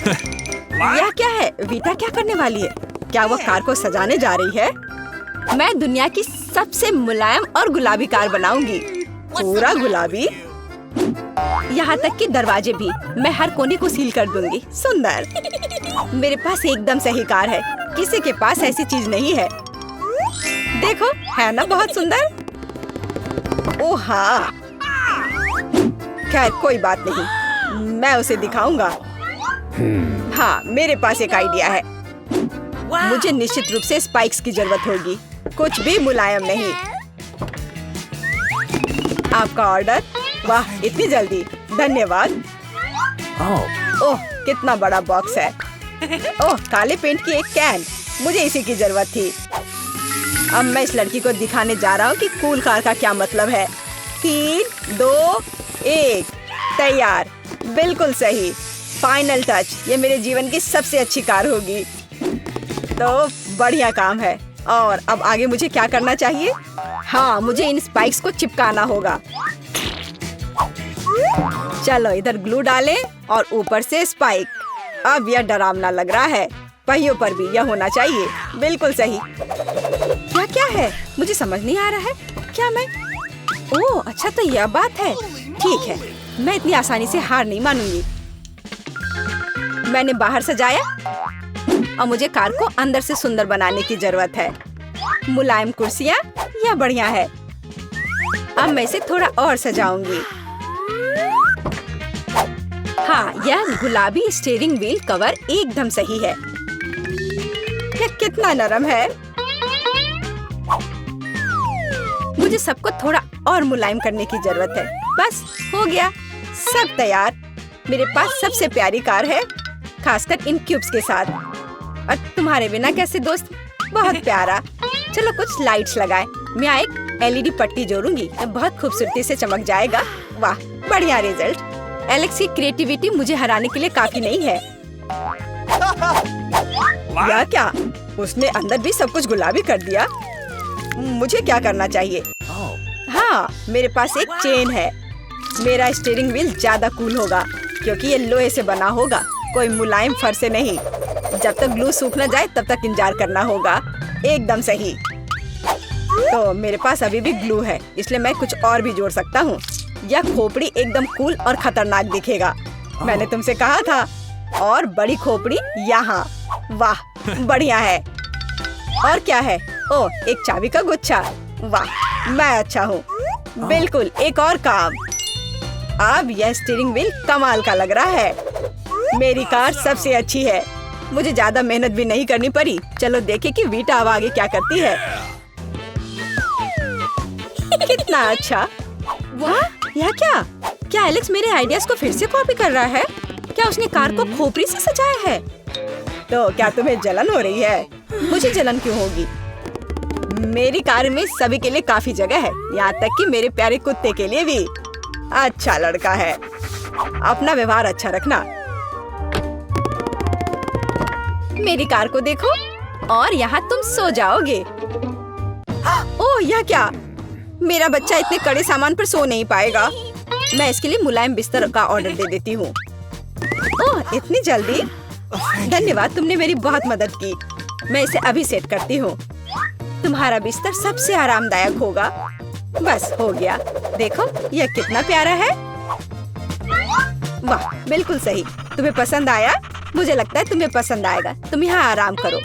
यह क्या है? वीटा क्या करने वाली है? क्या वह कार को सजाने जा रही है? मैं दुनिया की सबसे मुलायम और गुलाबी कार बनाऊंगी। पूरा गुलाबी, यहाँ तक कि दरवाजे भी। मैं हर कोने को सील कर दूंगी। सुंदर। मेरे पास एकदम सही कार है। किसी के पास ऐसी चीज नहीं है। देखो, है ना बहुत सुंदर? ओह हाँ। खैर कोई बात नहीं, मैं उसे दिखाऊंगा। हाँ, मेरे पास एक आइडिया है। मुझे निश्चित रूप से स्पाइक्स की जरूरत होगी। कुछ भी मुलायम नहीं। आपका ऑर्डर? वाह, इतनी जल्दी, धन्यवाद। ओह, कितना बड़ा बॉक्स है। ओह, काले पेंट की एक कैन। मुझे इसी की जरूरत थी। अब मैं इस लड़की को दिखाने जा रहा हूँ कि कूल कार का क्या मतलब है। 3, 2, 1, तैयार। बिल्कुल सही। Final touch. ये मेरे जीवन की सबसे अच्छी कार होगी। तो बढ़िया काम है। और अब आगे मुझे क्या करना चाहिए? हाँ, मुझे इन स्पाइक्स को चिपकाना होगा। चलो इधर ग्लू डालें और ऊपर से स्पाइक। अब यह डरावना लग रहा है। पहियों पर भी यह होना चाहिए। बिल्कुल सही। क्या क्या है? मुझे समझ नहीं आ रहा है। क्या मैं? ओह अच्छा, तो यह बात है। ठीक है, मैं इतनी आसानी से हार नहीं मानूंगी। मैंने बाहर सजाया और मुझे कार को अंदर से सुंदर बनाने की जरूरत है। मुलायम कुर्सियाँ, यह बढ़िया है। अब मैं इसे थोड़ा और सजाऊंगी। हाँ, यह गुलाबी स्टीयरिंग व्हील कवर एकदम सही है। यह कितना नरम है। मुझे सबको थोड़ा और मुलायम करने की जरूरत है। बस हो गया, सब तैयार। मेरे पास सबसे प्यारी कार है, खासकर इन क्यूब्स के साथ। और तुम्हारे बिना कैसे दोस्त? बहुत प्यारा। चलो कुछ लाइट्स लगाएं। मैं यहाँ एक LED पट्टी जोड़ूंगी, बहुत खूबसूरती से चमक जाएगा। वाह, बढ़िया रिजल्ट। एलेक्स की क्रिएटिविटी मुझे हराने के लिए काफी नहीं है। या क्या? उसने अंदर भी सब कुछ गुलाबी कर दिया। मुझे क्या करना चाहिए? हाँ, मेरे पास एक चेन है। मेरा स्टीयरिंग व्हील ज्यादा कूल होगा क्योंकि ये लोहे से बना होगा, कोई मुलायम फर से नहीं। जब तक ग्लू सूख न जाए तब तक इंतजार करना होगा। एकदम सही। तो मेरे पास अभी भी ग्लू है, इसलिए मैं कुछ और भी जोड़ सकता हूँ। यह खोपड़ी एकदम कूल और खतरनाक दिखेगा। मैंने तुमसे कहा था। और बड़ी खोपड़ी यहाँ। वाह, बढ़िया है। और क्या है? ओह, एक चाबी का गुच्छा। वाह, मैं अच्छा हूँ। बिल्कुल, एक और काम। अब यह स्टीयरिंग व्हील कमाल का लग रहा है। मेरी कार सबसे अच्छी है। मुझे ज्यादा मेहनत भी नहीं करनी पड़ी। चलो देखें कि वीटा अब आगे क्या करती है। कितना अच्छा। वाह, यह क्या? क्या एलेक्स मेरे आइडियाज को फिर से कॉपी कर रहा है? क्या उसने कार को खोपड़ी से सजाया है? तो क्या तुम्हें जलन हो रही है? मुझे जलन क्यों होगी? मेरी कार में सभी के लिए काफी जगह है, यहाँ तक कि मेरे प्यारे कुत्ते के लिए भी। अच्छा लड़का है। अपना व्यवहार अच्छा रखना। मेरी कार को देखो और यहाँ तुम सो जाओगे। ओह, यह क्या? मेरा बच्चा इतने कड़े सामान पर सो नहीं पाएगा। मैं इसके लिए मुलायम बिस्तर का ऑर्डर दे देती हूँ। ओह, इतनी जल्दी? धन्यवाद, तुमने मेरी बहुत मदद की। मैं इसे अभी सेट करती हूँ। तुम्हारा बिस्तर सबसे आरामदायक होगा। बस हो गया। देखो, यह कितना प्यारा है। वाह, बिल्कुल सही। तुम्हें पसंद आया? मुझे लगता है तुम्हें पसंद आएगा। तुम यहाँ आराम करो।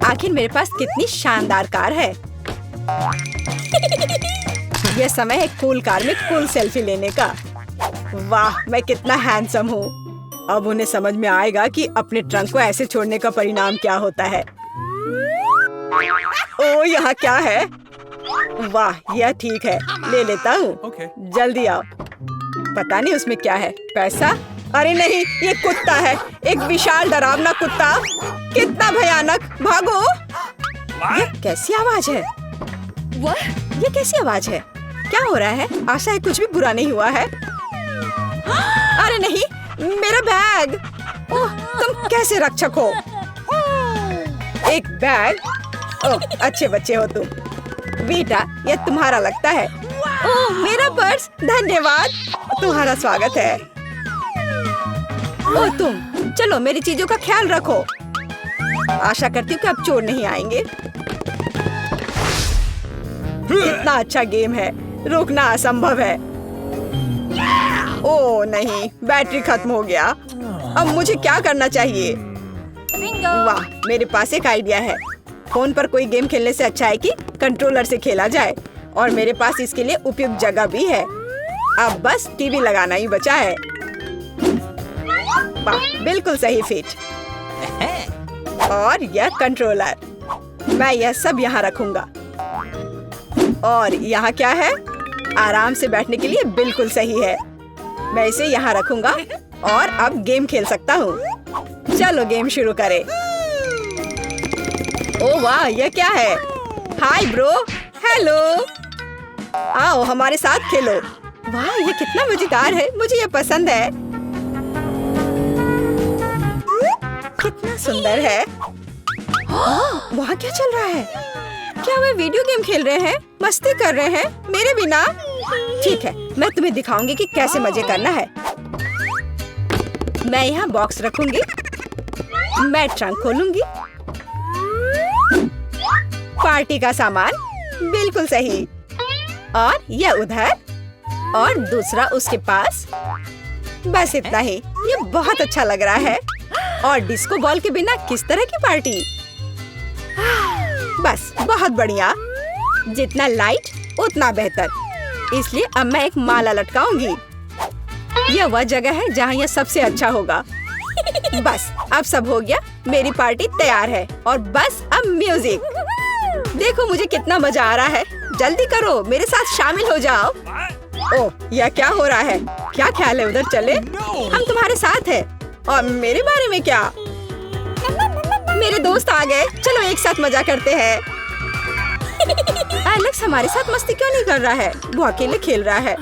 आखिर मेरे पास कितनी शानदार कार है। यह समय है कूल कार में कूल सेल्फी लेने का। वाह, मैं कितना हैंडसम हूँ। अब उन्हें समझ में आएगा कि अपने ट्रंक को ऐसे छोड़ने का परिणाम क्या होता है। ओह, यहाँ क्या है? वाह, यह ठीक है, ले लेता हूँ। जल्दी आओ। पता नहीं उसमें क्या है। पैसा? अरे नहीं, ये कुत्ता है। एक विशाल डरावना कुत्ता। कितना भयानक। भागो। ये कैसी आवाज है? ये कैसी आवाज है? क्या हो रहा है? आशा है कुछ भी बुरा नहीं हुआ है। अरे नहीं, मेरा बैग। ओह, तुम कैसे रक्षक हो? एक बैग? ओह, अच्छे बच्चे हो तुम। वीटा, यह तुम्हारा लगता है। ओह, मेरा पर्स। धन्यवाद, तुम्हारा स्वागत है। ओ तुम, चलो मेरी चीजों का ख्याल रखो। आशा करती हूँ कि अब चोर नहीं आएंगे। कितना अच्छा गेम है, रोकना असंभव है। ओह नहीं, बैटरी खत्म हो गया। अब मुझे क्या करना चाहिए? वाह, मेरे पास एक आइडिया है। फोन पर कोई गेम खेलने से अच्छा है कि कंट्रोलर से खेला जाए, और मेरे पास इसके लिए उपयुक्त जगह भी है। अब बस टीवी लगाना ही बचा है। वाह, बिल्कुल सही फिट। और यह कंट्रोलर, मैं यह सब यहाँ रखूंगा। और यहाँ क्या है? आराम से बैठने के लिए बिल्कुल सही है। मैं इसे यहाँ रखूंगा और अब गेम खेल सकता हूँ। चलो गेम शुरू करें। ओह वाह, यह क्या है? हाय ब्रो, हेलो, आओ हमारे साथ खेलो। वाह, यह कितना मजेदार है, मुझे यह पसंद है। कितना सुंदर है। वहाँ क्या चल रहा है? क्या वे वीडियो गेम खेल रहे हैं? मस्ती कर रहे हैं मेरे बिना? ठीक है, मैं तुम्हें दिखाऊंगी कि कैसे मजे करना है। मैं यहाँ बॉक्स रखूंगी, मैं ट्रंक खोलूंगी। पार्टी का सामान, बिल्कुल सही। और यह उधर, और दूसरा उसके पास। बस इतना ही। ये बहुत अच्छा लग रहा है। और डिस्को बॉल के बिना किस तरह की पार्टी? बस बहुत बढ़िया। जितना लाइट उतना बेहतर। इसलिए अब मैं एक माला लटकाऊंगी। यह वह जगह है जहाँ यह सबसे अच्छा होगा। बस अब सब हो गया, मेरी पार्टी तैयार है। और बस अब म्यूजिक। देखो मुझे कितना मजा आ रहा है। जल्दी करो, मेरे साथ शामिल हो जाओ। ओह, यह क्या हो रहा है? क्या ख्याल है उधर चले? हम तुम्हारे साथ हैं। और मेरे बारे में क्या? मेरे दोस्त आ गए, चलो एक साथ मजा करते हैं। एलेक्स हमारे साथ मस्ती क्यों नहीं कर रहा है? वो अकेले खेल रहा है।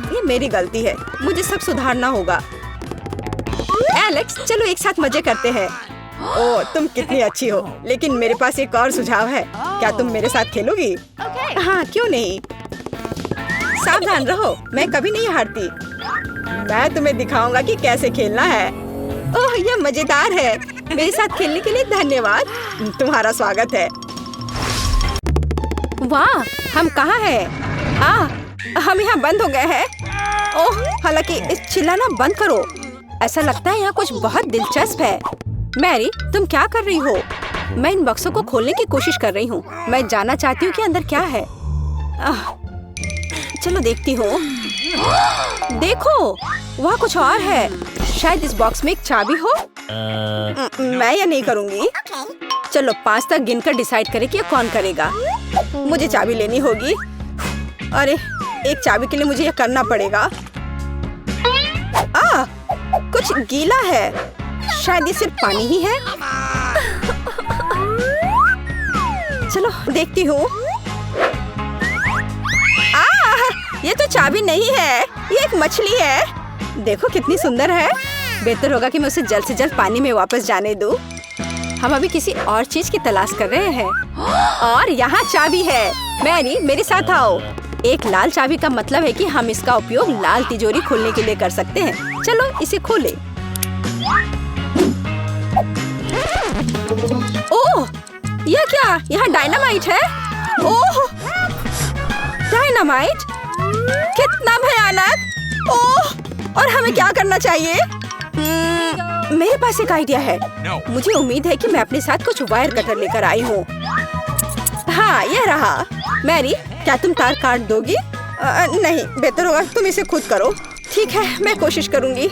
ये मेरी गलती है, मुझे सब सुधारना होगा। एलेक्स, चलो एक साथ मजे करते हैं। ओह, तुम कितनी अच्छी हो। लेकिन मेरे पास एक और सुझाव है। क्या तुम मेरे साथ खेलोगी? हाँ, क्यों नहीं। सावधान रहो, मैं कभी नहीं हारती। मैं तुम्हें दिखाऊंगा कि कैसे खेलना है। ओह, यह मजेदार है। मेरे साथ खेलने के लिए धन्यवाद। तुम्हारा स्वागत है। वाह, हम कहाँ हैं? हम यहाँ बंद हो गए हैं। ओह, हालांकि इस चिल्लाना बंद करो। ऐसा लगता है यहाँ कुछ बहुत दिलचस्प है। मैरी, तुम क्या कर रही हो? मैं इन बक्सों को खोलने की कोशिश कर रही हूँ। मैं जानना चाहती हूँ कि अंदर क्या है। चलो देखती हूँ। देखो, वहाँ कुछ और है। शायद इस बॉक्स में एक चाबी हो। मैं यह नहीं करूँगी। चलो 5 तक गिनकर डिसाइड करें कि कौन करेगा। मुझे चाबी लेनी होगी। अरे, एक चाबी के लिए मुझे यह करना पड़ेगा। कुछ गीला है। शायद ये सिर्फ पानी ही है। चलो देखती हूँ। ये तो चाबी नहीं है, ये एक मछली है। देखो कितनी सुंदर है। बेहतर होगा कि मैं उसे जल्द से जल्द पानी में वापस जाने दूँ। हम अभी किसी और चीज की तलाश कर रहे हैं। और यहाँ चाबी है। मैरी, मेरे साथ आओ। एक लाल चाबी का मतलब है कि हम इसका उपयोग लाल तिजोरी खोलने के लिए कर सकते हैं। चलो इसे खोलें। ओह, यह क्या? यहाँ डायनामाइट है। ओह, डायनामाइट? कितना भयानक। ओह, और हमें क्या करना चाहिए? मेरे पास एक आइडिया है। मुझे उम्मीद है कि मैं अपने साथ कुछ वायर कटर लेकर आई हूँ। हाँ, यह रहा। मैरी, क्या तुम तार काट दोगी? नहीं, बेहतर होगा तुम इसे खुद करो। ठीक है, मैं कोशिश करूँगी।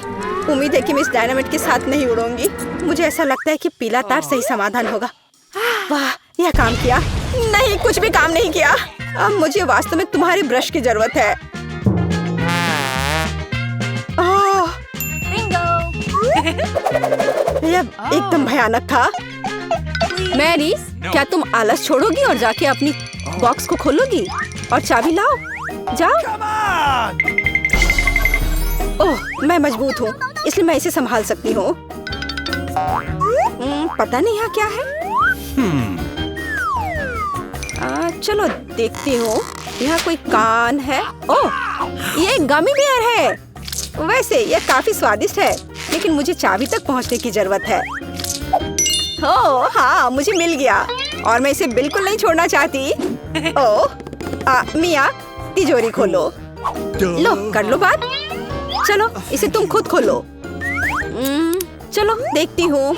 उम्मीद है कि मैं इस डायनामाइट के साथ नहीं उड़ूंगी। मुझे ऐसा लगता है कि पीला तार सही समाधान होगा। वाह, यह काम किया। नहीं, कुछ भी काम नहीं किया। अब मुझे वास्तव में तुम्हारे ब्रश की जरूरत है। यह एकदम भयानक था। मैरी, क्या तुम आलस छोड़ोगी और जाके अपनी बॉक्स को खोलोगी? और चाबी लाओ, जाओ। ओह, मैं मजबूत हूँ, इसलिए मैं इसे संभाल सकती हूँ। पता नहीं यहाँ क्या है। चलो देखती हूँ। यहाँ कोई कान है। ओह, ये गमी बेयर है। वैसे ये काफी स्वादिष्ट है। लेकिन मुझे चाबी तक पहुंचने की जरूरत है। ओह हाँ, मुझे मिल गया और मैं इसे बिल्कुल नहीं छोड़ना चाहती। ओह मिया, तिजोरी खोलो। लो कर लो बात। चलो इसे तुम खुद खोलो। चलो देखती हूँ।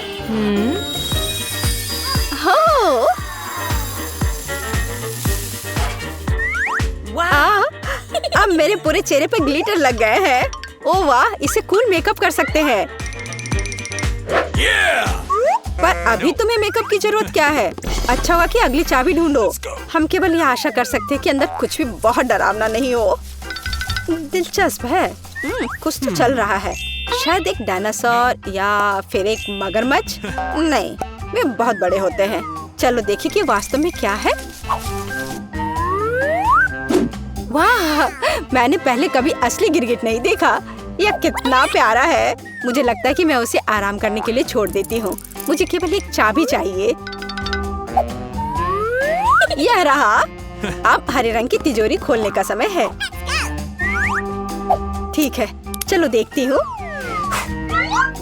अब मेरे पूरे चेहरे पे ग्लिटर लग गए हैं। ओह वाह, इसे कूल मेकअप कर सकते हैं। पर अभी तुम्हें मेकअप की जरूरत क्या है? अच्छा हुआ कि अगली चाबी ढूंढो। हम केवल ये आशा कर सकते हैं कि अंदर कुछ भी बहुत डरावना नहीं हो। दिलचस्प है। कुछ तो चल रहा है। शायद एक डायनासोर या फिर एक मगरमच्छ। नहीं, वे बहुत बड़े होते हैं। चलो देखिए कि वास्तव में क्या है। वाह, मैंने पहले कभी असली गिरगिट नहीं देखा। यह कितना प्यारा है। मुझे लगता है कि मैं उसे आराम करने के लिए छोड़ देती हूँ। मुझे केवल एक चाबी चाहिए। यह रहा। अब हरे रंग की तिजोरी खोलने का समय है। ठीक है, चलो देखती हूँ।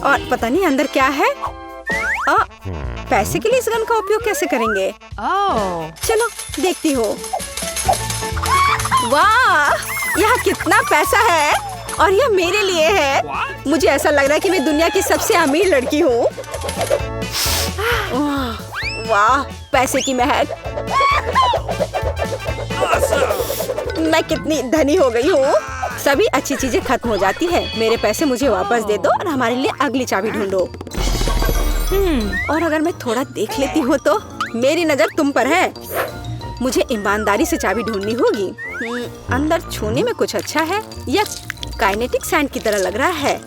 और पता नहीं अंदर क्या है। पैसे के लिए इस गन का उपयोग कैसे करेंगे? चलो देखती हूँ। वाह, यहाँ कितना पैसा है और यह मेरे लिए है। मुझे ऐसा लग रहा है कि मैं दुनिया की सबसे अमीर लड़की हूँ। वाह, पैसे की महक। मैं कितनी धनी हो गई हूँ। सभी अच्छी चीजें खत्म हो जाती है। मेरे पैसे मुझे वापस दे दो और हमारे लिए अगली चाबी ढूंढो। और अगर मैं थोड़ा देख लेती हूँ तो मेरी नजर तुम पर है। मुझे ईमानदारी से चाबी ढूंढनी होगी। अंदर छूने में कुछ अच्छा है। यह काइनेटिक सैंड की तरह लग रहा है।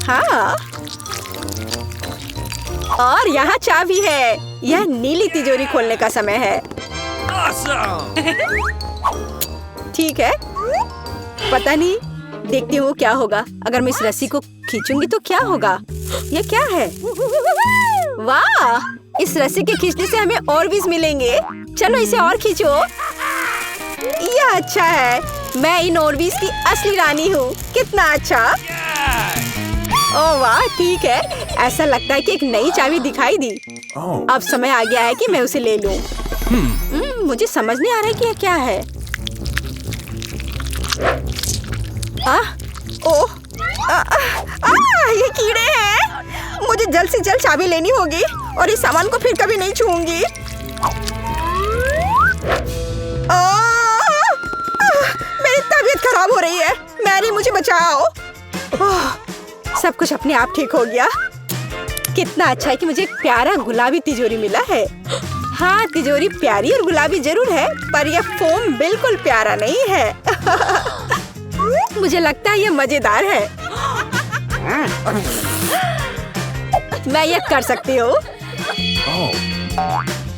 हाँ, और यहाँ चाबी है। यह नीली तिजोरी खोलने का समय है। ठीक है, पता नहीं, देखती हूँ क्या होगा। अगर मैं इस रस्सी को खींचूंगी तो क्या होगा? यह क्या है? वाह, इस रस्सी के खींचने से हमें और बीज मिलेंगे। चलो इसे और खींचो। यह अच्छा है। मैं इन ऑर्बिस की असली रानी हूँ। कितना अच्छा। ओह वाह, ठीक है। ऐसा लगता है कि एक नई चाबी दिखाई दी। अब समय आ गया है कि मैं उसे ले लूं। मुझे समझ नहीं आ रहा है कि यह क्या है। ओह, ये कीड़े हैं। मुझे जल्द से जल्द चाबी लेनी होगी और इस सामान को फिर कभी नहीं छूऊंगी। मेरी तबीयत खराब हो रही है। मैरी, मुझे बचाओ। सब कुछ अपने आप ठीक हो गया। कितना अच्छा है कि मुझे एक प्यारा गुलाबी तिजोरी मिला है। हाँ, तिजोरी प्यारी और गुलाबी जरूर है, पर यह फोम बिल्कुल प्यारा नहीं है। मुझे लगता है यह मजेदार है। मैं यह कर सकती हूँ।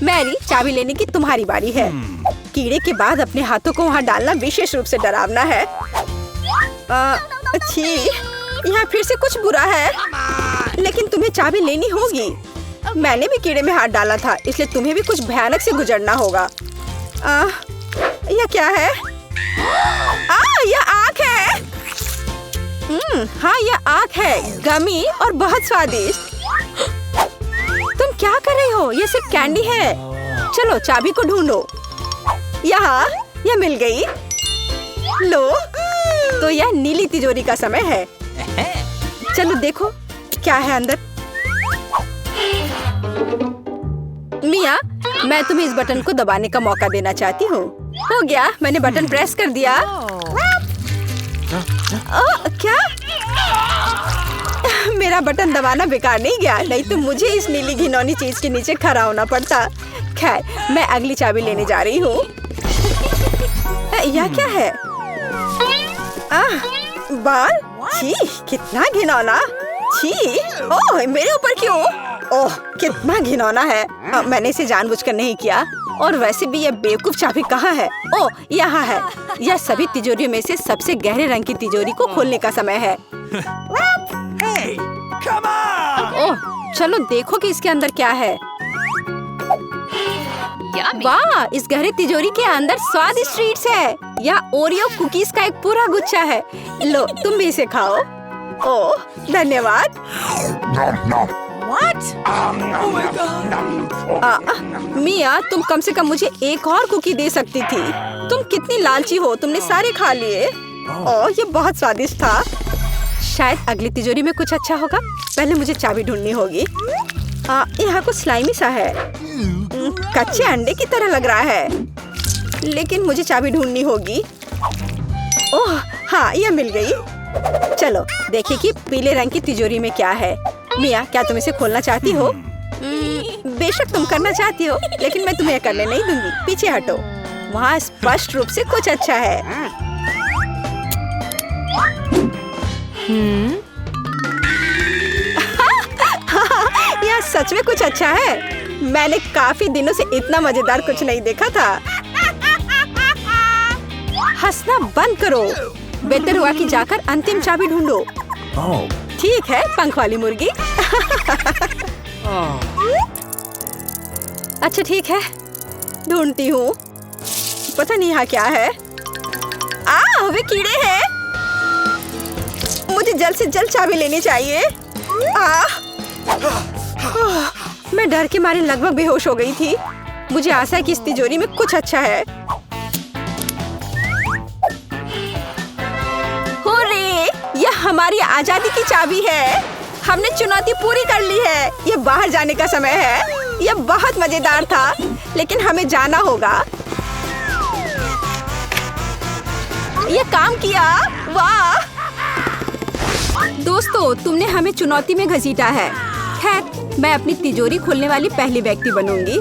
मैरी, चाबी लेने की तुम्हारी बारी है। कीड़े के बाद अपने हाथों को वहाँ डालना विशेष रूप से डरावना है। अच्छी, यहाँ फिर से कुछ बुरा है। लेकिन तुम्हें चाबी लेनी होगी। मैंने भी कीड़े में हाथ डाला था, इसलिए तुम्हें भी कुछ भयानक से गुजरना होगा। यह क्या है? यह आँख है। हाँ, यह आँख है, गमी और बहुत स्वादिष्ट। तुम क्या कर रही हो? यह सिर्फ कैंडी है। चलो चाबी को ढूंढो। यहाँ, यह मिल गई। लो, तो यह नीली तिजोरी का समय है। चलो देखो क्या है अंदर। मिया, मैं तुम्हें इस बटन को दबाने का मौका देना चाहती हूँ। हो गया, मैंने बटन प्रेस कर दिया। क्या? मेरा बटन दबाना बेकार नहीं गया, नहीं तो मुझे इस नीली घिनौनी चीज के नीचे खड़ा होना पड़ता। खैर, मैं अगली चाबी लेने जा रही हूँ। यह क्या है? बाल? छी, कितना घिनौना। छी, ओह, मेरे ऊपर क्यों? ओह, कितना घिनौना है। मैंने इसे जानबूझकर नहीं किया। और वैसे भी यह बेवकूफ चाबी कहाँ है? ओह, यहाँ है। यह सभी तिजोरियों में से सबसे गहरे रंग की तिजोरी को खोलने का समय है। ओह, चलो देखो कि इसके अंदर क्या है। वाह, इस गहरे तिजोरी के अंदर स्वादिष्ट ट्रीट्स है। यह ओरियो कुकीज का एक पूरा गुच्छा है। लो, तुम भी इसे खाओ। ओह, धन्यवाद। मिया, तुम कम से कम मुझे एक और कुकी दे सकती थी। तुम कितनी लालची हो, तुमने सारे खा लिए। ओह, ये बहुत स्वादिष्ट था। शायद अगली तिजोरी में कुछ अच्छा होगा। पहले मुझे चाबी ढूंढनी होगी। यहाँ कुछ स्लाइमी सा है। कच्चे अंडे की तरह लग रहा है, लेकिन मुझे चाबी ढूंढनी होगी। ओह हाँ, यह मिल गई। चलो देखिए कि पीले रंग की तिजोरी में क्या है। मिया, क्या तुम इसे खोलना चाहती हो? बेशक तुम करना चाहती हो, लेकिन मैं तुम्हें करने नहीं दूंगी। पीछे हटो। वहाँ स्पष्ट रूप से कुछ अच्छा है। यह सच में कुछ अच्छा है। मैंने काफी दिनों से इतना मजेदार कुछ नहीं देखा था। हंसना बंद करो। बेहतर हुआ कि जाकर अंतिम चाबी ढूंढो। ठीक है, पंख वाली मुर्गी। अच्छा ठीक है, ढूंढती हूँ। पता नहीं यहाँ क्या है। वे कीड़े हैं। मुझे जल्द से जल्द चाबी लेनी चाहिए। मैं डर के मारे लगभग बेहोश हो गई थी। मुझे आशा है कि इस तिजोरी में कुछ अच्छा है। हुर्रे! यह हमारी आजादी की चाबी है। हमने चुनौती पूरी कर ली है। यह बाहर जाने का समय है। यह बहुत मजेदार था, लेकिन हमें जाना होगा। यह काम किया। वाह दोस्तों, तुमने हमें चुनौती में घसीटा है। खैर, मैं अपनी तिजोरी खोलने वाली पहली व्यक्ति बनूंगी।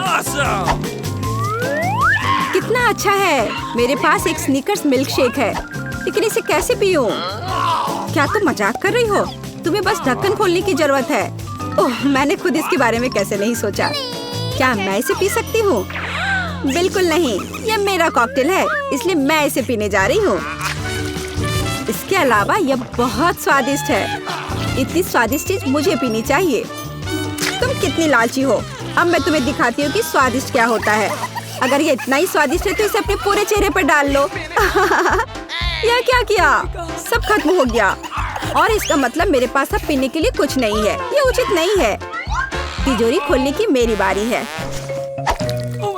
Awesome! कितना अच्छा है। मेरे पास एक स्नीकर्स मिल्क शेक है, लेकिन इसे कैसे पीऊं? क्या तुम मजाक कर रही हो? तुम्हें बस ढक्कन खोलने की जरूरत है। ओह, मैंने खुद इसके बारे में कैसे नहीं सोचा। क्या मैं इसे पी सकती हूँ? बिल्कुल नहीं, यह मेरा कॉकटेल है, इसलिए मैं इसे पीने जा रही हूँ। इसके अलावा यह बहुत स्वादिष्ट है। इतनी स्वादिष्ट चीज मुझे पीनी चाहिए। तुम कितनी लालची हो। अब मैं तुम्हें दिखाती हूँ कि स्वादिष्ट क्या होता है। अगर ये इतना ही स्वादिष्ट है तो इसे अपने पूरे चेहरे पर डाल लो। यह क्या किया? सब खत्म हो गया, और इसका मतलब मेरे पास अब पीने के लिए कुछ नहीं है। ये उचित नहीं है। तिजोरी खोलने की मेरी बारी है।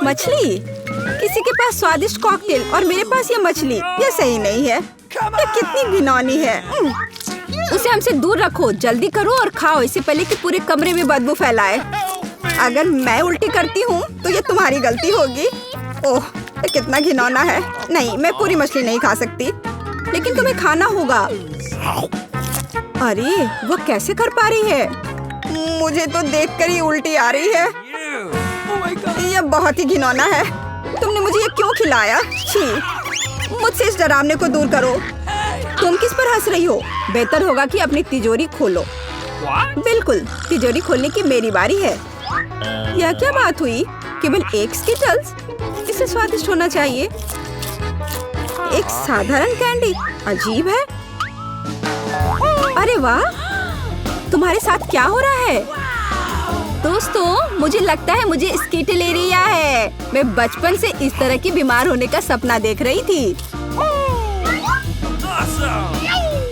मछली? किसी के पास स्वादिष्ट कॉकटेल और मेरे पास ये मछली। यह सही नहीं है। ये कितनी घिनौनी है। उसे हमसे दूर रखो। जल्दी करो और खाओ, इससे पहले कि पूरे कमरे में बदबू फैलाए। अगर मैं उल्टी करती हूँ तो ये तुम्हारी गलती होगी। ओह, ये कितना घिनौना है। नहीं, मैं पूरी मछली नहीं खा सकती, लेकिन तुम्हें खाना होगा। अरे, वो कैसे कर पा रही है? मुझे तो देखकर ही उल्टी आ रही है। यह बहुत ही घिनौना है। तुमने मुझे ये क्यों खिलाया? छी! मुझसे इस डरावने को दूर करो। तुम किस पर हंस रही हो? बेहतर होगा कि अपनी तिजोरी खोलो। बिल्कुल, तिजोरी खोलने की मेरी बारी है। यह क्या बात हुई? केवल एक स्किटल्स? इसे स्वादिष्ट होना चाहिए। एक साधारण कैंडी? अजीब है। अरे वाह, तुम्हारे साथ क्या हो रहा है? दोस्तों, मुझे लगता है मुझे स्किटलेरिया है। मैं बचपन से इस तरह की बीमार होने का सपना देख रही थी।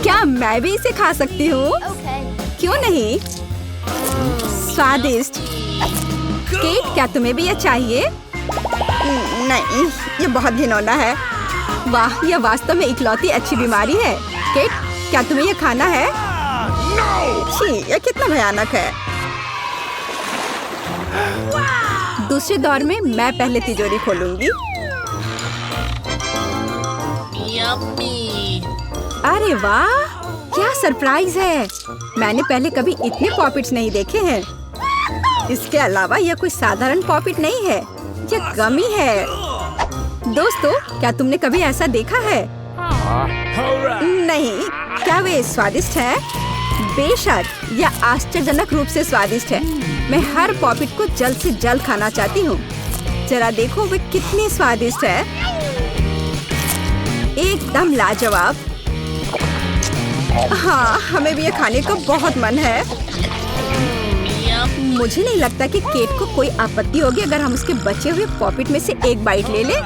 क्या मैं भी इसे खा सकती हूँ? क्यों नहीं? स्वादिष्ट। केट, क्या तुम्हें भी यह चाहिए? नहीं, ये बहुत घिनौना है। वाह, यह वास्तव में इकलौती अच्छी बीमारी है। केट, क्या तुम्हें यह खाना है? छी, यह कितना भयानक है। दूसरे दौर में मैं पहले तिजोरी खोलूंगी। अरे वाह, क्या सरप्राइज है। मैंने पहले कभी इतने पॉपिट्स नहीं देखे हैं। इसके अलावा यह कोई साधारण पॉपिट नहीं है, यह गमी है। दोस्तों, क्या तुमने कभी ऐसा देखा है? नहीं। क्या वे स्वादिष्ट है? बेशक, यह आश्चर्यजनक रूप से स्वादिष्ट है। मैं हर पॉपिट को जल्द से जल्द खाना चाहती हूँ। जरा देखो वे कितनी स्वादिष्ट है। एकदम लाजवाब। हाँ, हमें भी ये खाने का बहुत मन है। मुझे नहीं लगता कि केट को कोई आपत्ति होगी अगर हम उसके बचे हुए पॉपिट में से एक बाइट ले लें।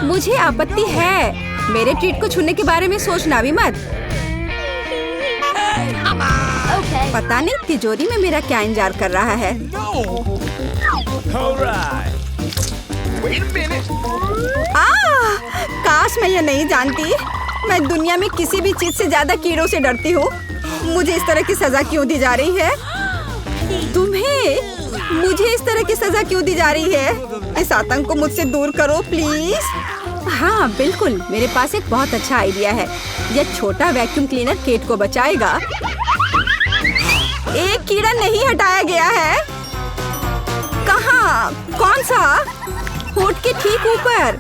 मुझे आपत्ति है। मेरे ट्रीट को छूने के बारे में सोचना भी मत। पता नहीं तिजोरी में मेरा क्या इंतजार कर रहा है। काश मैं ये नहीं जानती। मैं दुनिया में किसी भी चीज से ज्यादा कीड़ों से डरती हूँ। मुझे इस तरह की सजा क्यों दी जा रही है? तुम्हें मुझे इस तरह की सजा क्यों दी जा रही है? इस आतंक को मुझसे दूर करो प्लीज। हाँ बिल्कुल, मेरे पास एक बहुत अच्छा आइडिया है। यह छोटा वैक्यूम क्लीनर केट को बचाएगा। एक कीड़ा नहीं हटाया गया है। कहाँ? कौन सा? होठ के ठीक ऊपर।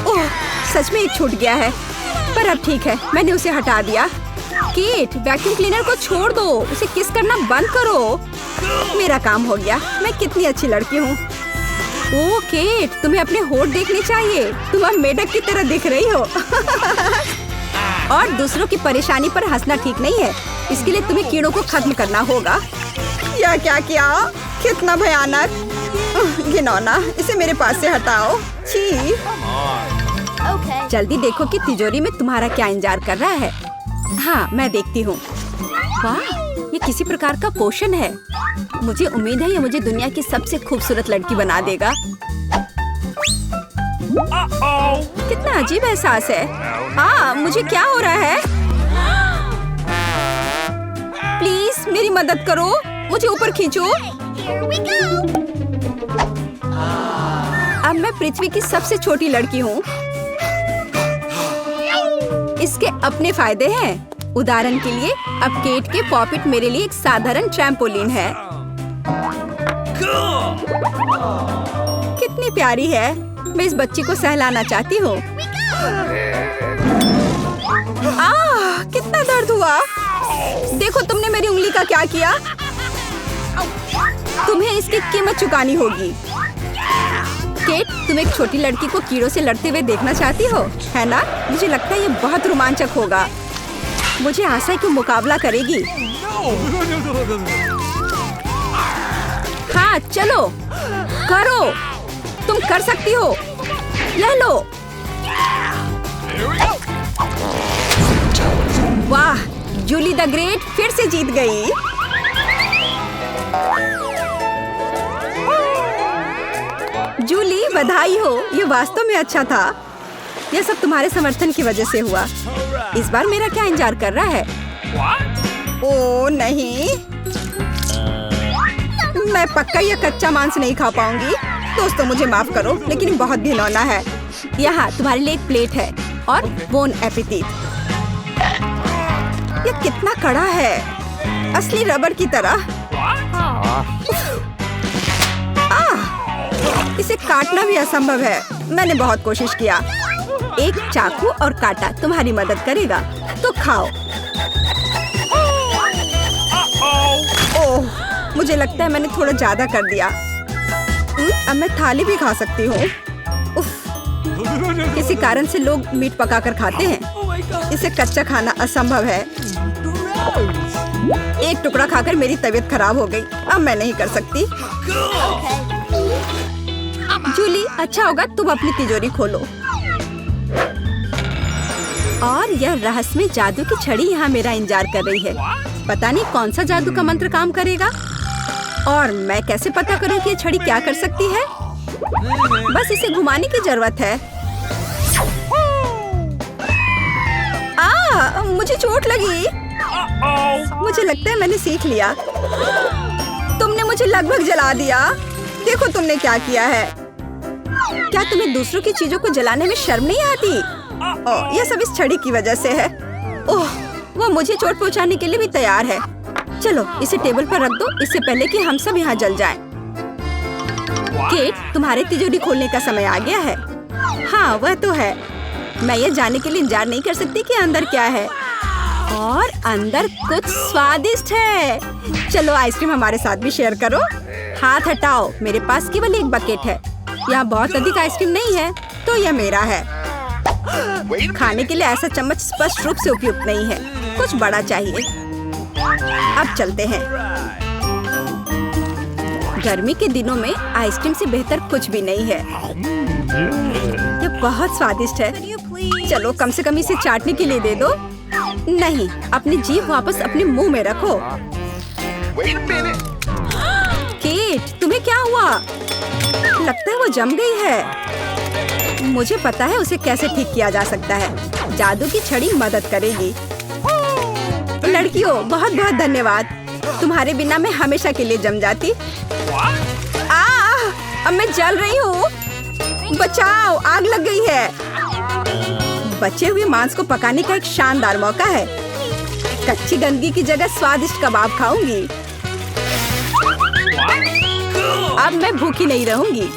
ओह, सच में एक छूट गया है, पर अब ठीक है, मैंने उसे हटा दिया। केट, वैक्यूम क्लीनर को छोड़ दो, उसे किस करना बंद करो। मेरा काम हो गया। मैं कितनी अच्छी लड़की हूँ। ओह केट, तुम्हें अपने होठ देखने चाहिए। तुम अब मेढक की तरह दिख रही हो। और दूसरों की परेशानी पर हंसना ठीक नहीं है। इसके लिए तुम्हें कीड़ों को खत्म करना होगा। यह क्या किया? कितना भयानक, घिनौना। इसे मेरे पास से हटाओ। छी। जल्दी देखो कि तिजोरी में तुम्हारा क्या इंतजार कर रहा है। हाँ, मैं देखती हूँ। वाह, ये किसी प्रकार का पोषण है। मुझे उम्मीद है ये मुझे दुनिया की सबसे खूबसूरत लड़की बना देगा। कितना अजीब एहसास है। मुझे क्या हो रहा है? प्लीज मेरी मदद करो, मुझे ऊपर खींचो। अब मैं पृथ्वी की सबसे छोटी लड़की हूँ। इसके अपने फायदे हैं। उदाहरण के लिए अब केट के पॉपिट मेरे लिए एक साधारण ट्रैम्पोलिन है। कितनी प्यारी है। मैं इस बच्ची को सहलाना चाहती हूँ। कितना दर्द हुआ। देखो तुमने मेरी उंगली का क्या किया। तुम्हें इसकी कीमत चुकानी होगी। केट, तुम एक छोटी लड़की को कीड़ों से लड़ते हुए देखना चाहती हो, है ना? मुझे लगता है ये बहुत रोमांचक होगा। मुझे आशा है कि मुकाबला करेगी। हाँ चलो, करो, तुम कर सकती हो। ले लो। वाह, जूली द ग्रेट फिर से जीत गई। जूली, बधाई हो। ये वास्तव में अच्छा था। यह सब तुम्हारे समर्थन की वजह से हुआ। इस बार मेरा क्या इंतजार कर रहा है? ओह नहीं, मैं पक्का यह कच्चा मांस नहीं खा पाऊंगी। दोस्तों मुझे माफ करो, लेकिन बहुत घिनौना है। यहाँ तुम्हारे लिए एक प्लेट है और बोन एपेटिट। यह कितना कड़ा है, असली रबर की तरह। इसे काटना भी असंभव है। मैंने बहुत कोशिश किया। एक चाकू और कांटा तुम्हारी मदद करेगा, तो खाओ। ओह, मुझे लगता है मैंने थोड़ा ज्यादा कर दिया। अब मैं थाली भी खा सकती हूँ। किसी कारण से लोग मीट पकाकर खाते हैं। इसे कच्चा खाना असंभव है। एक टुकड़ा खाकर मेरी तबीयत खराब हो गई। अब मैं नहीं कर सकती। जूली, अच्छा होगा तुम अपनी तिजोरी खोलो। और यह रहस्यमय जादू की छड़ी यहाँ मेरा इंतजार कर रही है। पता नहीं कौन सा जादू का मंत्र काम करेगा। और मैं कैसे पता करूँ कि ये छड़ी क्या कर सकती है? बस इसे घुमाने की जरूरत है। मुझे चोट लगी। मुझे लगता है मैंने सीख लिया। तुमने मुझे लगभग जला दिया। देखो तुमने क्या किया है। क्या तुम्हें दूसरों की चीजों को जलाने में शर्म नहीं आती? यह सब इस छड़ी की वजह से है। ओह, वो मुझे चोट पहुंचाने के लिए भी तैयार है। चलो इसे टेबल पर रख दो, इससे पहले कि हम सब यहाँ जल जाएं। केट, तुम्हारे तिजोरी खोलने का समय आ गया है। हाँ वह तो है। मैं ये जानने के लिए इंतजार नहीं कर सकती कि अंदर क्या है। और अंदर कुछ स्वादिष्ट है। चलो आइसक्रीम हमारे साथ भी शेयर करो। हाथ हटाओ, मेरे पास केवल एक बकेट है। यहाँ बहुत अधिक आइसक्रीम नहीं है, तो यह मेरा है। खाने के लिए ऐसा चम्मच स्पष्ट रूप से उपयुक्त नहीं है। कुछ बड़ा चाहिए। अब चलते हैं। गर्मी के दिनों में आइसक्रीम से बेहतर कुछ भी नहीं है। यह बहुत स्वादिष्ट है। चलो कम से कम इसे चाटने के लिए दे दो। नहीं, अपनी जीभ वापस अपने मुंह में रखो। केट, तुम्हें क्या हुआ? लगता है वो जम गई है। मुझे पता है उसे कैसे ठीक किया जा सकता है। जादू की छड़ी मदद करेगी। लड़कियों, बहुत बहुत धन्यवाद। तुम्हारे बिना मैं हमेशा के लिए जम जाती। अब मैं जल रही हूँ। बचाओ, आग लग गई है। बचे हुए मांस को पकाने का एक शानदार मौका है। कच्ची गंदगी की जगह स्वादिष्ट कबाब खाऊंगी। अब मैं भूखी नहीं रहूंगी।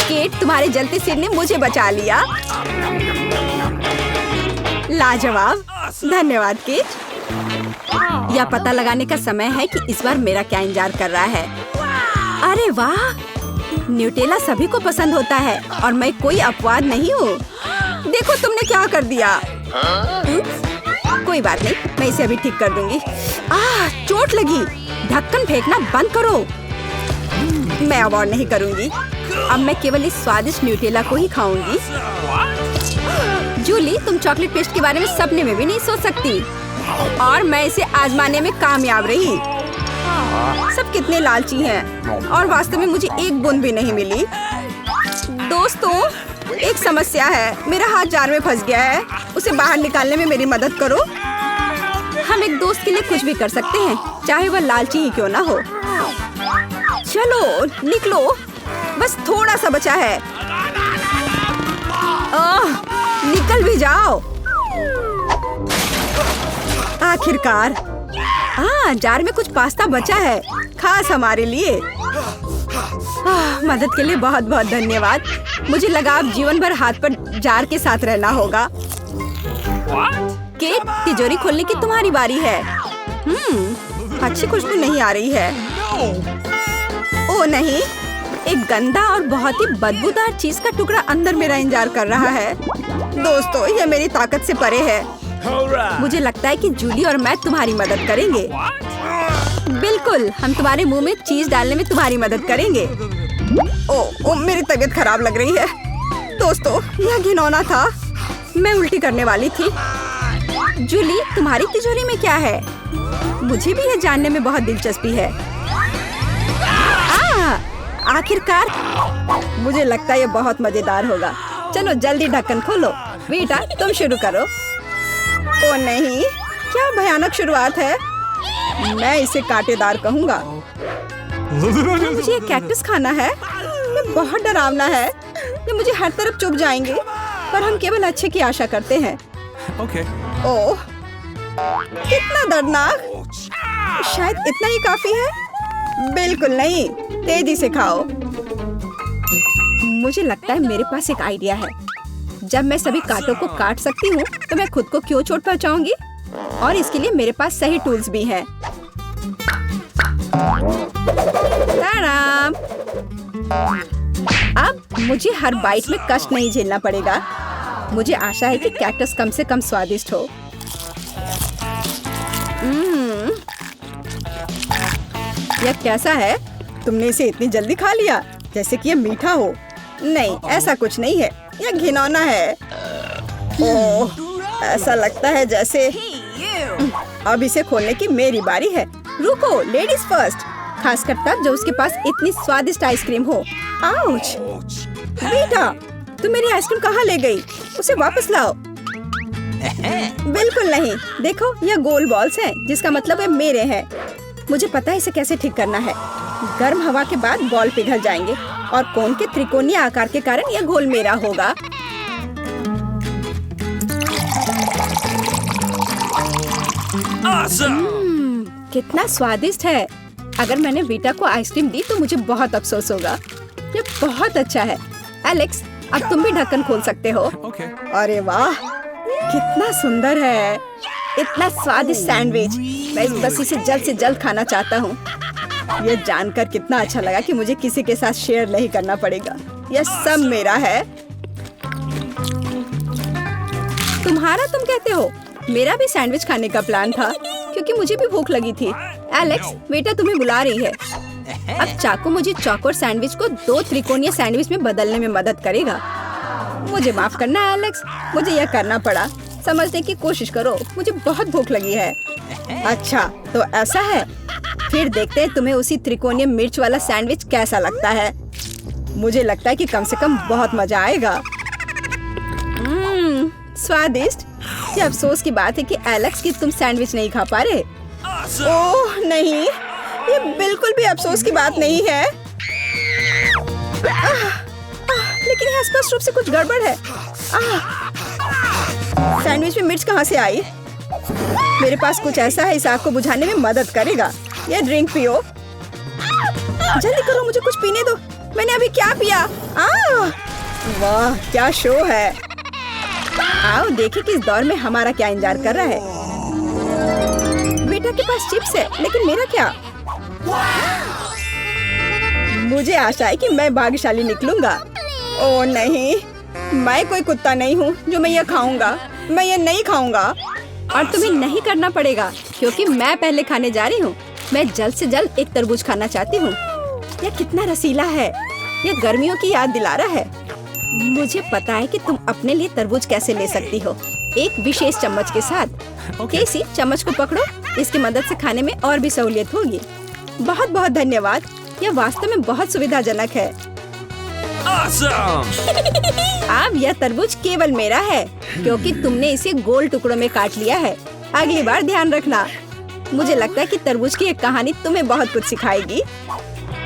केट, तुम्हारे जलते सिर ने मुझे बचा लिया। लाजवाब, धन्यवाद केट। यह पता लगाने का समय है कि इस बार मेरा क्या इंतजार कर रहा है। अरे वाह, न्यूटेला सभी को पसंद होता है और मैं कोई अपवाद नहीं हूँ। देखो तुमने क्या कर दिया। कोई बात नहीं, मैं इसे अभी ठीक कर दूंगी। चोट लगी। ढक्कन फेंकना बंद करो। मैं अब और नहीं करूंगी। अब मैं केवल इस स्वादिष्ट न्यूटेला को ही खाऊंगी। जूली, तुम चॉकलेट पेस्ट के बारे में सपने में भी नहीं सोच सकती। और मैं इसे आजमाने में कामयाब रही। सब कितने लालची हैं और वास्तव में मुझे एक बूंद भी नहीं मिली। दोस्तों, एक समस्या है। मेरा हाथ जार में फंस गया है। उसे बाहर निकालने में मेरी मदद करो। हम एक दोस्त के लिए कुछ भी कर सकते हैं, चाहे वह लालची ही क्यों ना हो। चलो निकलो, बस थोड़ा सा बचा है। निकल भी जाओ। आखिरकार। जार में कुछ पास्ता बचा है, खास हमारे लिए। मदद के लिए बहुत बहुत धन्यवाद। मुझे लगा अब जीवन भर हाथ पर जार के साथ रहना होगा। केट, तिजोरी खोलने की तुम्हारी बारी है। अच्छी खुशबू नहीं आ रही है। ओ नहीं, एक गंदा और बहुत ही बदबूदार चीज का टुकड़ा अंदर मेरा इंतजार कर रहा है। दोस्तों, यह मेरी ताकत से परे है। मुझे लगता है कि जूली और मैं तुम्हारी मदद करेंगे। बिल्कुल, हम तुम्हारे मुंह में चीज डालने में तुम्हारी मदद करेंगे। ओ, मेरी तबीयत खराब लग रही है। दोस्तों, यह घिनौना था। मैं उल्टी करने वाली थी। जूली, तुम्हारी तिजोरी में क्या है? मुझे भी यह जानने में बहुत दिलचस्पी है। आखिरकार, मुझे लगता है यह बहुत मजेदार होगा। चलो जल्दी ढक्कन खोलो। बेटा, तुम शुरू करो। ओ नहीं, क्या भयानक शुरुआत है। मैं इसे कांटेदार कहूँगा। मुझे ये कैक्टस खाना है। ये बहुत डरावना है। ये मुझे हर तरफ चुभ जाएंगे, पर हम केवल अच्छे की आशा करते हैं। ओह, कितना दर्दनाक। शायद इतना ही काफी है। बिल्कुल नहीं, तेजी से खाओ। मुझे लगता है मेरे पास एक आइडिया है। जब मैं सभी कांटों को काट सकती हूँ, तो मैं खुद को क्यों चोट पहुँचाऊंगी? और इसके लिए मेरे पास सही टूल्स भी हैं। अब मुझे हर बाइट में कष्ट नहीं झेलना पड़ेगा। मुझे आशा है कि कैक्टस कम से कम स्वादिष्ट हो। यह कैसा है? तुमने इसे इतनी जल्दी खा लिया, जैसे कि यह मीठा हो। नहीं, ऐसा कुछ नहीं है। यह घिनौना है। ओह, ऐसा लगता है जैसे। अब इसे खोलने की मेरी बारी है। रुको, लेडीज फर्स्ट। खासकर तब जब उसके पास इतनी स्वादिष्ट आइसक्रीम हो। आउच! बेटा, तुम मेरी आइसक्रीम कहाँ ले गई? उसे वापस लाओ। बिल्कुल नहीं। देखो, यह गोल बॉल्स हैं, जिसका मतलब है मेरे हैं। मुझे पता है इसे कैसे ठीक करना है। गर्म हवा के बाद बॉल पिघल जाएंगे और कोन के त्रिकोणीय आकार के कारण यह घोल मेरा होगा। कितना स्वादिष्ट है। अगर मैंने वीटा को आइसक्रीम दी तो मुझे बहुत अफसोस होगा। ये बहुत अच्छा है। एलेक्स, अब तुम भी ढक्कन खोल सकते हो। अरे वाह, कितना सुंदर है। इतना स्वादिष्ट सैंडविच। मैं बस इसे जल्द से जल्द खाना चाहता हूँ। यह जानकर कितना अच्छा लगा कि मुझे किसी के साथ शेयर नहीं करना पड़ेगा। यह सब मेरा है। तुम्हारा तुम कहते हो? मेरा भी सैंडविच खाने का प्लान था, क्योंकि मुझे भी भूख लगी थी। एलेक्स, बेटा तुम्हें बुला रही है। अब चाकू मुझे चौकोर सैंडविच को 2 त्रिकोणीय सैंडविच में बदलने में मदद करेगा। मुझे माफ करना एलेक्स, मुझे यह करना पड़ा। समझने की कोशिश करो, मुझे बहुत भूख लगी है। अच्छा तो ऐसा है, फिर देखते हैं तुम्हें उसी त्रिकोणीय मिर्च वाला सैंडविच कैसा लगता है। मुझे लगता है कि कम से कम बहुत मजा आएगा। स्वादिष्ट। ये अफसोस की बात है कि एलेक्स की तुम सैंडविच नहीं खा पा रहे। ओह नहीं, ये बिल्कुल भी अफसोस की बात नहीं है। लेकिन यहाँ स्पष्ट रूप से कुछ गड़बड़ है। सैंडविच में मिर्च कहाँ से आई? मेरे पास कुछ ऐसा है इसे आग को बुझाने में मदद करेगा। ये ड्रिंक पियो। जल्दी करो, मुझे कुछ पीने दो। मैंने अभी क्या पिया? वाह क्या शो है। आओ देखें कि इस दौर में हमारा क्या इंतजार कर रहा है। बेटा के पास चिप्स है, लेकिन मेरा क्या? मुझे आशा है कि मैं भाग्यशाली निकलूंगा। ओह नहीं, मैं कोई कुत्ता नहीं हूँ जो मैं यह खाऊंगा। मैं यह नहीं खाऊंगा। और तुम्हें नहीं करना पड़ेगा क्योंकि मैं पहले खाने जा रही हूँ। मैं जल्द से जल्द एक तरबूज खाना चाहती हूँ। यह कितना रसीला है। यह गर्मियों की याद दिला रहा है। मुझे पता है कि तुम अपने लिए तरबूज कैसे ले सकती हो, एक विशेष चम्मच के साथ। केसी, चम्मच को पकड़ो। इसकी मदद से खाने में और भी सहूलियत होगी। बहुत बहुत धन्यवाद। यह वास्तव में बहुत सुविधाजनक है। अब यह तरबूज केवल मेरा है क्योंकि तुमने इसे गोल टुकड़ों में काट लिया है। अगली बार ध्यान रखना। मुझे लगता है कि तरबूज की एक कहानी तुम्हें बहुत कुछ सिखाएगी।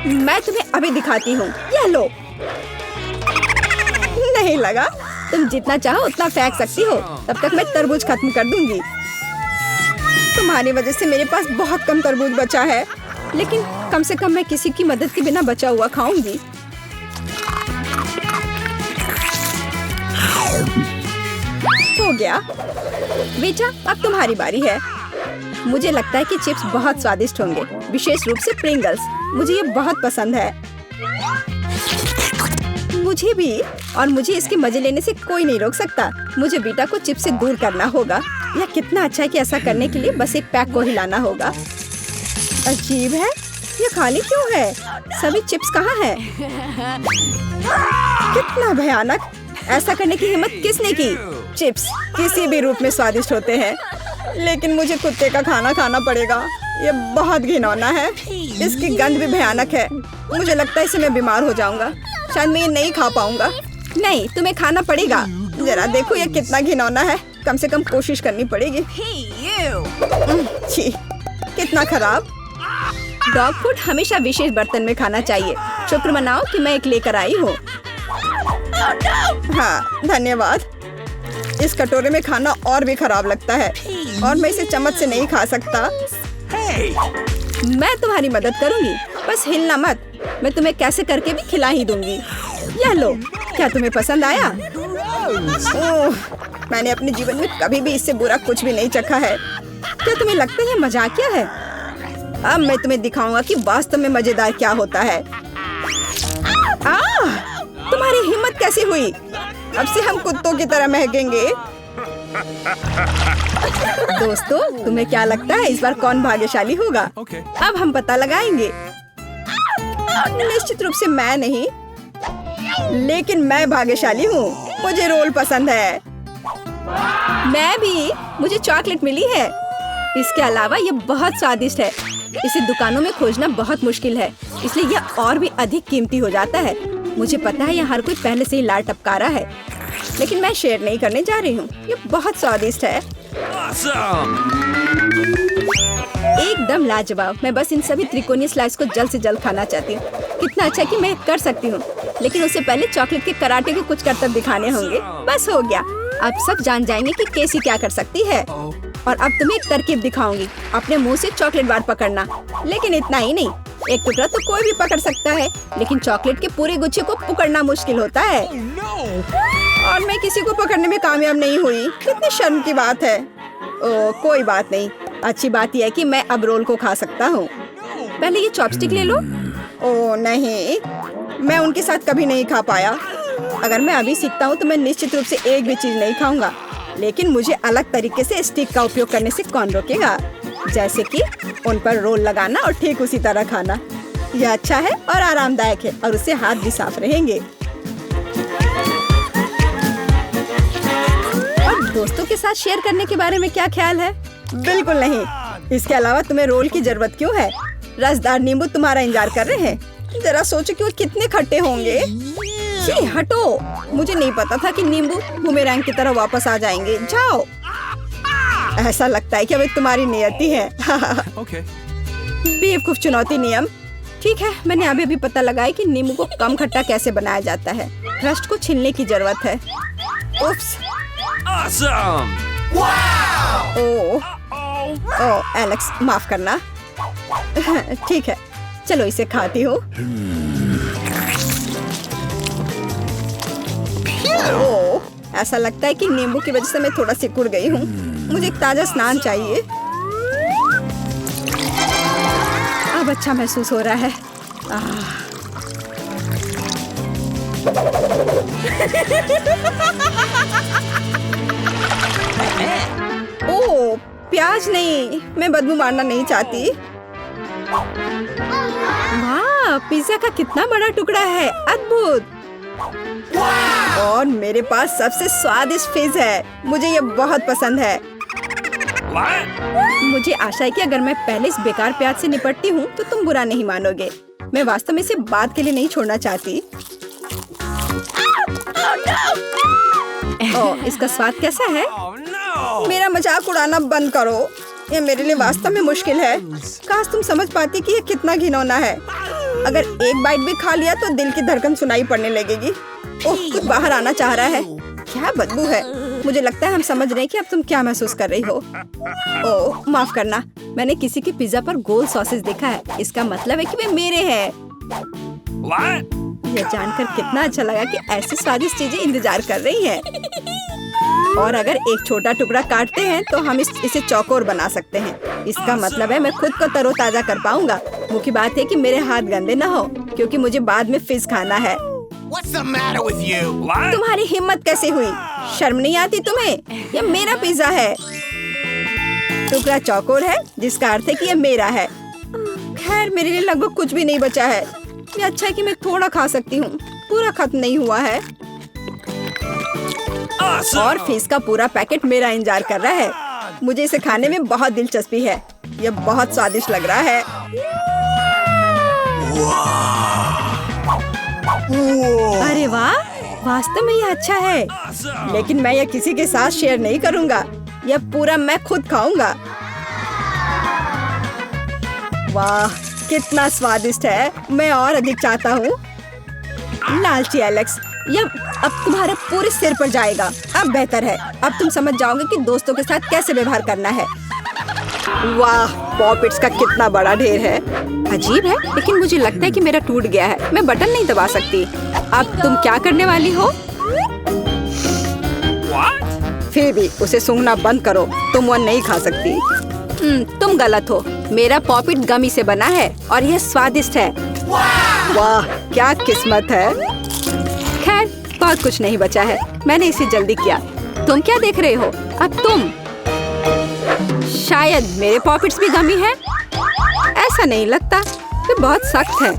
मैं तुम्हें अभी दिखाती हूँ। यह लो। नहीं लगा? तुम जितना चाहो उतना फेंक सकती हो। तब तक मैं तरबूज खत्म कर दूंगी। तुम्हारी वजह से मेरे पास बहुत कम तरबूज बचा है, लेकिन कम से कम मैं किसी की मदद के बिना बचा हुआ खाऊंगी। हो गया। बेटा अब तुम्हारी बारी है। मुझे लगता है कि चिप्स बहुत स्वादिष्ट होंगे, विशेष रूप से प्रिंगल्स। मुझे ये बहुत पसंद है। मुझे भी। और मुझे इसके मजे लेने से कोई नहीं रोक सकता। मुझे बेटा को चिप्स से दूर करना होगा। यह कितना अच्छा है कि ऐसा करने के लिए बस एक पैक को हिलाना होगा। अजीब है, ये खाली क्यों है? सभी चिप्स कहाँ हैं? कितना भयानक। ऐसा करने की हिम्मत किसने की? चिप्स किसी भी रूप में स्वादिष्ट होते हैं, लेकिन मुझे कुत्ते का खाना खाना पड़ेगा। ये बहुत घिनौना है। इसकी गंध भी भयानक है। मुझे लगता है इससे मैं बीमार हो जाऊंगा। शायद मैं ये नहीं खा पाऊंगा। नहीं, तुम्हें खाना पड़ेगा। जरा देखो ये कितना घिनौना है। कम से कम कोशिश करनी पड़ेगी। छी, कितना खराब। डॉग फूड हमेशा विशेष बर्तन में खाना चाहिए। शुक्र मनाओ कि मैं एक लेकर आई हूँ। हाँ धन्यवाद। इस कटोरे में खाना और भी खराब लगता है और मैं इसे चम्मच से नहीं खा सकता। मैं तुम्हारी मदद करूंगी, बस हिलना मत। मैं तुम्हें कैसे करके भी खिला ही दूंगी। यह लो। क्या तुम्हें पसंद आया? ओह, मैंने अपने जीवन में कभी भी इससे बुरा कुछ भी नहीं चखा है। क्या तुम्हें लगता है ये मजाकिया है? अब मैं तुम्हें दिखाऊंगा कि वास्तव में मजेदार क्या होता है। तुम्हारी हिम्मत कैसी हुई? अब से हम कुत्तों की तरह महकेंगे। दोस्तों, तुम्हें क्या लगता है इस बार कौन भाग्यशाली होगा? अब हम पता लगाएंगे। निश्चित रूप से मैं नहीं, लेकिन मैं भाग्यशाली हूँ। मुझे रोल पसंद है। मैं भी। मुझे चॉकलेट मिली है। इसके अलावा ये बहुत स्वादिष्ट है। इसे दुकानों में खोजना बहुत मुश्किल है, इसलिए यह और भी अधिक कीमती हो जाता है। मुझे पता है यहाँ हर कोई पहले से ही लार टपका रहा है, लेकिन मैं शेयर नहीं करने जा रही हूँ। ये बहुत स्वादिष्ट है। एकदम लाजवाब। मैं बस इन सभी त्रिकोणीय स्लाइस को जल्द से जल्द खाना चाहती हूँ। कितना अच्छा कि मैं कर सकती हूँ, लेकिन उससे पहले चॉकलेट के कराटे के कुछ करतब दिखाने होंगे। बस हो गया। अब सब जान जाएंगे कि कैसी क्या कर सकती है। और अब तुम्हें एक तरकीब दिखाऊंगी। अपने मुंह से चॉकलेट बार पकड़ना, लेकिन इतना ही नहीं। एक टुकड़ा तो कोई भी पकड़ सकता है, लेकिन चॉकलेट के पूरे गुच्छे को पकड़ना मुश्किल होता है। और मैं किसी को पकड़ने में कामयाब नहीं हुई। कितनी शर्म की बात है। ओह कोई बात नहीं। अच्छी बात यह है कि मैं अब रोल को खा सकता हूँ। पहले ये चॉपस्टिक ले लो। ओह नहीं, मैं उनके साथ कभी नहीं खा पाया। अगर मैं अभी सीखता हूँ तो मैं निश्चित रूप से एक भी चीज नहीं खाऊंगा, लेकिन मुझे अलग तरीके से स्टिक का उपयोग करने से कौन रोकेगा? जैसे कि उन पर रोल लगाना और ठीक उसी तरह खाना। यह अच्छा है और आरामदायक है और उससे हाथ भी साफ रहेंगे। और दोस्तों के साथ शेयर करने के बारे में क्या ख्याल है? बिल्कुल नहीं। इसके अलावा तुम्हें रोल की जरूरत क्यों है? रसदार नींबू तुम्हारा इंतजार कर रहे हैं। जरा सोचो कि वो कितने खट्टे होंगे। छी, हटो। मुझे नहीं पता था कि नींबू बूमेरैंग की तरह वापस आ जाएंगे। जाओ। ऐसा लगता है कि अब तुम्हारी नियति है। बेवकूफ चुनौती नियम। ठीक है, मैंने अभी पता लगाया कि नींबू को कम खट्टा कैसे बनाया जाता है। क्रस्ट को छीलने की जरूरत है। उप्स। Awesome! ओह एलेक्स, माफ करना। ठीक है, चलो इसे खाती हूँ। ओह, ऐसा लगता है कि नींबू की वजह से मैं थोड़ा सिकुड़ गई हूँ। मुझे एक ताजा स्नान चाहिए। अब अच्छा महसूस हो रहा है। ओह, प्याज नहीं। मैं बदबू मारना नहीं चाहती। वाह, पिज्जा का कितना बड़ा टुकड़ा है। अद्भुत। और मेरे पास सबसे स्वादिष्ट फिश है। मुझे ये बहुत पसंद है। मुझे आशा है कि अगर मैं पहले इस बेकार प्याज से निपटती हूँ तो तुम बुरा नहीं मानोगे। मैं वास्तव में इसे बाद के लिए नहीं छोड़ना चाहती। ओह, इसका स्वाद कैसा है? मेरा मजाक उड़ाना बंद करो। ये मेरे लिए वास्तव में मुश्किल है। काश तुम समझ पाती कि ये कितना घिनौना है। अगर एक बाइट भी खा लिया तो दिल की धड़कन सुनाई पड़ने लगेगी। ओह, कुछ बाहर आना चाह रहा है। क्या बदबू है। मुझे लगता है हम समझ रहे हैं कि अब तुम क्या महसूस कर रही हो। ओह, माफ करना। मैंने किसी के पिज्जा पर गोल सॉसेस देखा है। इसका मतलब है कि वे मेरे हैं। यह जानकर कितना अच्छा लगा कि ऐसी स्वादिष्ट चीजें इंतजार कर रही हैं। और अगर एक छोटा टुकड़ा काटते हैं तो हम इसे चौकोर बना सकते हैं। इसका मतलब है मैं खुद को तरोताजा कर पाऊंगा। मुख्य बात है कि मेरे हाथ गंदे न हो, क्योंकि मुझे बाद में फिश खाना है। What's the matter with you? तुम्हारी हिम्मत कैसे हुई? शर्म नहीं आती तुम्हें? यह मेरा पिज्जा है। टुकड़ा चौकोर है, जिसका अर्थ है कि यह मेरा है। खैर, मेरे लिए लगभग कुछ भी नहीं बचा है। ये अच्छा है कि मैं थोड़ा खा सकती हूँ। पूरा खत्म नहीं हुआ है। और फिश का पूरा पैकेट मेरा इंतजार कर रहा है। मुझे इसे खाने में बहुत दिलचस्पी है। यह बहुत स्वादिष्ट लग रहा है। अरे वाह, वास्तव में यह अच्छा है। लेकिन मैं यह किसी के साथ शेयर नहीं करूंगा। यह पूरा मैं खुद खाऊंगा। वाह, कितना स्वादिष्ट है। मैं और अधिक चाहता हूँ। लालची एलेक्स, यह अब तुम्हारे पूरे सिर पर जाएगा। अब बेहतर है। अब तुम समझ जाओगे कि दोस्तों के साथ कैसे व्यवहार करना है। वाह, पॉपिट्स का कितना बड़ा ढेर है। अजीब है, लेकिन मुझे लगता है कि मेरा टूट गया है। मैं बटन नहीं दबा सकती। अब तुम क्या करने वाली हो? फिर भी उसे सूंघना बंद करो। तुम वह नहीं खा सकती। तुम गलत हो। मेरा पॉपिट गमी से बना है और यह स्वादिष्ट है। वाह, क्या किस्मत है। खैर, बहुत कुछ नहीं बचा है। मैंने इसे जल्दी किया। तुम क्या देख रहे हो? अब तुम। शायद मेरे पॉपिट्स भी गमी है। ऐसा नहीं लगता। ये बहुत सख्त है।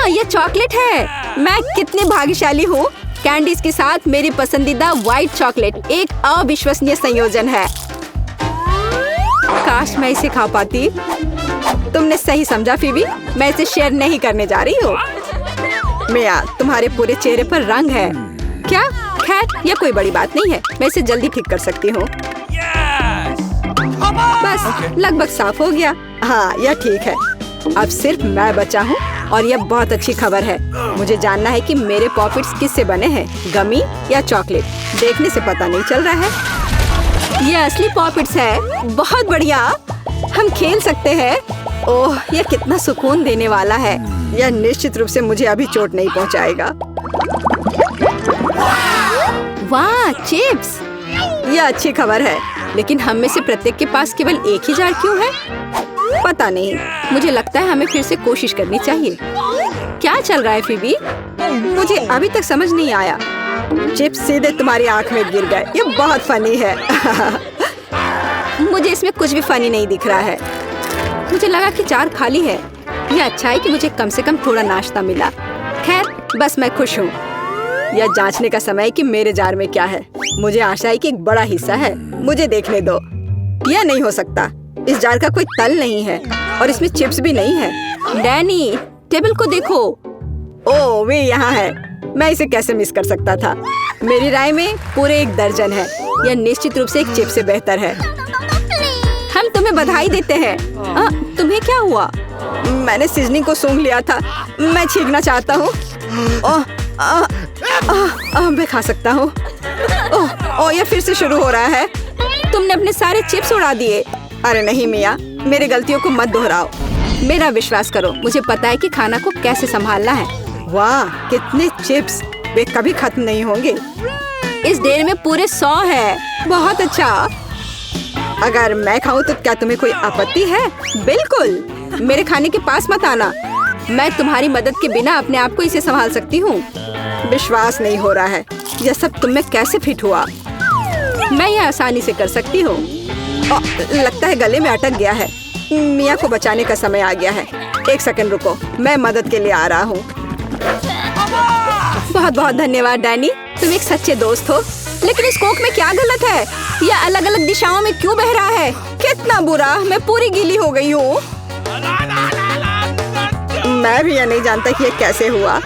यह चॉकलेट है। मैं कितनी भाग्यशाली हूँ। कैंडीज के साथ मेरी पसंदीदा व्हाइट चॉकलेट एक अविश्वसनीय संयोजन है। काश मैं इसे खा पाती। तुमने सही समझा फीबी। मैं इसे शेयर नहीं करने जा रही हूँ। मिया, तुम्हारे पूरे चेहरे पर रंग है। क्या? खैर, यह कोई बड़ी बात नहीं है। मैं इसे जल्दी ठीक कर सकती हूँ। बस, लगभग साफ हो गया। हाँ, यह ठीक है। अब सिर्फ मैं बचा हूँ और यह बहुत अच्छी खबर है। मुझे जानना है कि मेरे पॉपिट्स किससे बने हैं, गमी या चॉकलेट। देखने से पता नहीं चल रहा है। यह असली पॉपिट्स है। बहुत बढ़िया, हम खेल सकते हैं। ओह, यह कितना सुकून देने वाला है। यह निश्चित रूप से मुझे अभी चोट नहीं पहुँचाएगा। वाह, चिप्स। यह अच्छी खबर है, लेकिन हम में से प्रत्येक के पास केवल एक ही जार क्यों है? पता नहीं। मुझे लगता है हमें फिर से कोशिश करनी चाहिए। क्या चल रहा है फीबी? मुझे अभी तक समझ नहीं आया। चिप्स सीधे तुम्हारी आंख में गिर गए। ये बहुत फनी है। मुझे इसमें कुछ भी फनी नहीं दिख रहा है। मुझे लगा कि जार खाली है। ये अच्छा है कि मुझे कम से कम थोड़ा नाश्ता मिला। खैर, बस मैं खुश हूँ। यह जांचने का समय है कि मेरे जार में क्या है। मुझे आशा है कि एक बड़ा हिस्सा है। मुझे देखने दो। यह नहीं हो सकता। इस जार का कोई तल नहीं है और इसमें चिप्स भी नहीं है। डैनी, टेबल को देखो। ओह, वे यहाँ है। मैं इसे कैसे मिस कर सकता था? मेरी राय में पूरे 1 दर्जन है। यह निश्चित रूप से एक चिप्स से बेहतर है। हम तुम्हें बधाई देते हैं। तुम्हें क्या हुआ? मैंने सीजनिंग को सूंघ लिया था। मैं छींकना चाहता हूँ। मैं खा सकता हूँ। ओह, यह फिर से शुरू हो रहा है। तुमने अपने सारे चिप्स उड़ा दिए। अरे नहीं मिया, मेरी गलतियों को मत दोहराओ। मेरा विश्वास करो, मुझे पता है कि खाना को कैसे संभालना है। वाह, कितने चिप्स! वे कभी खत्म नहीं होंगे। इस ढेर में पूरे 100 है। बहुत अच्छा। अगर मैं खाऊं तो क्या तुम्हें कोई आपत्ति है? बिल्कुल। मेरे खाने के पास मत आना। मैं तुम्हारी मदद के बिना अपने आप को इसे संभाल सकती हूँ। विश्वास नहीं हो रहा है। यह सब तुम में कैसे फिट हुआ? मैं यह आसानी से कर सकती हूँ। लगता है गले में अटक गया है। मिया को बचाने का समय आ गया है। 1 सेकंड रुको, मैं मदद के लिए आ रहा हूँ। बहुत बहुत धन्यवाद डैनी, तुम एक सच्चे दोस्त हो। लेकिन इस कोक में क्या गलत है? यह अलग अलग दिशाओं में क्यों बह रहा है? कितना बुरा, मैं पूरी गीली हो गई हूँ। मैं भी यह नहीं जानता कि यह कैसे हुआ।